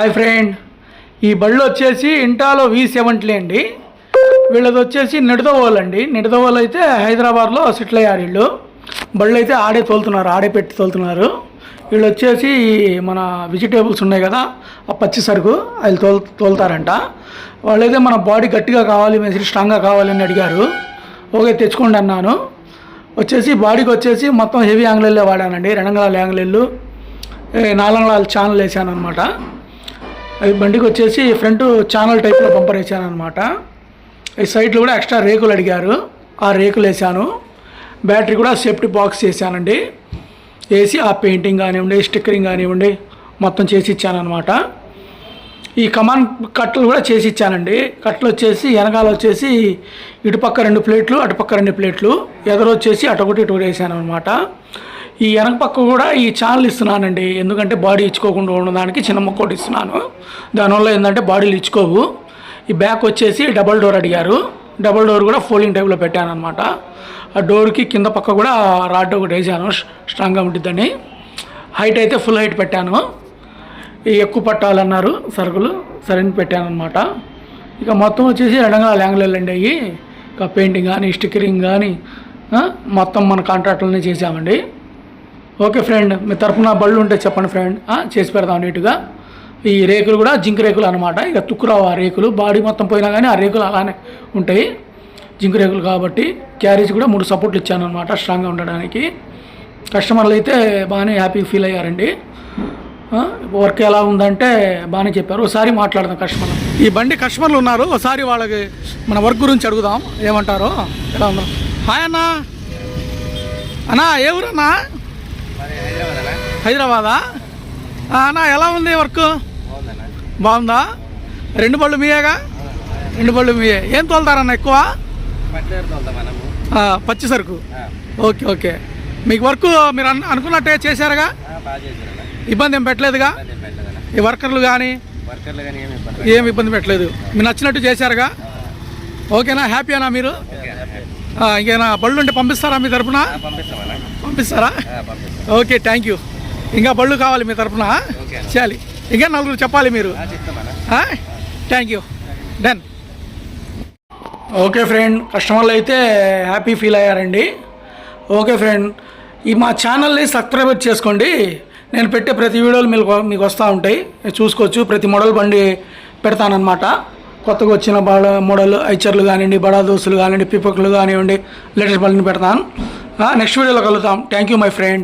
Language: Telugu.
హాయ్ ఫ్రెండ్, ఈ బళ్ళు వచ్చేసి ఇంటాలో V70 అండి. వీళ్ళది వచ్చేసి నిడదవోలు అండి. నిడదవోలు అయితే హైదరాబాద్లో సెటిల్ అయ్యారు వీళ్ళు. బళ్ళు అయితే ఆడే తోలుతున్నారు, ఆడే పెట్టి తోలుతున్నారు. వీళ్ళు వచ్చేసి మన వెజిటేబుల్స్ ఉన్నాయి కదా, ఆ పచ్చి సరుకు అది తోలుతారంట. వాళ్ళైతే మన బాడీ గట్టిగా కావాలి, మెసిల్ స్ట్రాంగ్గా కావాలని అడిగారు. ఓకే తెచ్చుకోండి అన్నాను. వచ్చేసి బాడీకి వచ్చేసి మొత్తం హెవీ యాంగిలెల్లే వాడానండి. 2 అంగుళాల యాంగిలెల్లు, 4 అంగుళాల ఛానల్ వేసాను అనమాట. అవి బండికి వచ్చేసి ఫ్రంట్ ఛానల్ టైప్లో బంపర్ వేసాను అనమాట. ఈ సైడ్లో కూడా ఎక్స్ట్రా రేకులు అడిగారు, ఆ రేకులు వేసాను. బ్యాటరీ కూడా సేఫ్టీ బాక్స్ వేసానండి. వేసి ఆ పెయింటింగ్ కానివ్వండి, స్టిక్కరింగ్ కానివ్వండి మొత్తం చేసి ఇచ్చానమాట. ఈ కమాన్ కట్టలు కూడా చేసి ఇచ్చానండి. కట్టలు వచ్చేసి వెనకాల వచ్చేసి ఇటుపక్క 2 ప్లేట్లు, అటుపక్క 2 ప్లేట్లు, ఎదురు వచ్చేసి అటొకటి ఇటు వేసాను అనమాట. ఈ వెనక పక్క కూడా ఈ ఛానల్ ఇస్తున్నానండి, ఎందుకంటే బాడీ ఇచ్చుకోకుండా ఉండడానికి చిన్న మొక్కోటి ఇస్తున్నాను. దానివల్ల ఏంటంటే బాడీలు ఇచ్చుకోవు. ఈ బ్యాక్ వచ్చేసి డబల్ డోర్ అడిగారు. డబల్ డోర్ కూడా ఫోల్డింగ్ టైప్లో పెట్టాను అనమాట. ఆ డోర్కి కింద పక్క కూడా రాడ్ ఒకటి వేసాను, స్ట్రాంగ్గా ఉంటుందని. హైట్ అయితే ఫుల్ హైట్ పెట్టాను. ఎక్కువ పట్టాలన్నారు సరుకులు, సరైన పెట్టాను అనమాట. ఇక మొత్తం వచ్చేసి 2 అంగుళాల యాంగిల్ అండి. అవి ఇక పెయింటింగ్ కానీ స్టిక్కరింగ్ కానీ మొత్తం మన కాంట్రాక్టులనే చేసామండి. ఓకే ఫ్రెండ్, మీ తరఫున బళ్ళు ఉంటే చెప్పండి ఫ్రెండ్, చేసి పెడతాం నీట్గా. ఈ రేకులు కూడా జింక్ రేకులు అనమాట. ఇక తుక్కురావు ఆ రేకులు, బాడీ మొత్తం పోయినా కానీ ఆ రేకులు అలానే ఉంటాయి, జింక్ రేకులు కాబట్టి. క్యారేజ్ కూడా 3 సపోర్ట్లు ఇచ్చాను అనమాట, స్ట్రాంగ్గా ఉండడానికి. కస్టమర్లు అయితే బాగానే హ్యాపీ ఫీల్ అయ్యారండి. వర్క్ ఎలా ఉందంటే బాగానే చెప్పారు. ఒకసారి మాట్లాడదాం కస్టమర్లు. ఈ బండి కస్టమర్లు ఉన్నారు, ఒకసారి వాళ్ళకి మన వర్క్ గురించి అడుగుదాం, ఏమంటారో ఎలా ఉందో. హాయ్ అన్నా. అన్నా ఏ ఊరన్నా? హైదరాబాదా అన్నా? ఎలా ఉంది వర్క్? బాగుందా? 2 బళ్ళు మీయేగా? 2 బళ్ళు మీయే. ఏం తోలుతారన్న ఎక్కువ? పచ్చి సరుకు. Okay okay. మీకు వర్క్ మీరు అనుకున్నట్టే చేశారుగా? ఇబ్బంది ఏం పెట్టలేదుగా? ఈ వర్కర్లు కానీ ఏం ఇబ్బంది పెట్టలేదు, మీరు నచ్చినట్టు చేశారుగా? ఓకేనా? హ్యాపీనా మీరు? ఇంకేనా బళ్ళు ఉంటే పంపిస్తారా మీ తరఫున? పంపిస్తారా? Okay, thank you. ఇంకా బళ్ళు కావాలి మీ తరఫున చేయాలి, ఇంకా 4 చెప్పాలి మీరు. Thank you, done. Okay friend, కస్టమర్లు అయితే హ్యాపీ ఫీల్ అయ్యారండి. ఓకే ఫ్రెండ్, ఈ మా ఛానల్ని సబ్స్క్రైబ్ చేసుకోండి. నేను పెట్టే ప్రతి వీడియోలు మీకు వస్తూ ఉంటాయి, చూసుకోవచ్చు. ప్రతి మోడల్ బండి పెడతానమాట. కొత్తగా వచ్చిన మోడల్ ఐచర్లు కానివ్వండి, బడా దోస్తులు కానివ్వండి, పిపక్లు కానివ్వండి, లేటెస్ట్ బండిని పెడతాను. నెక్స్ట్ వీడియోలో కలుగుతాం. Thank you my friend.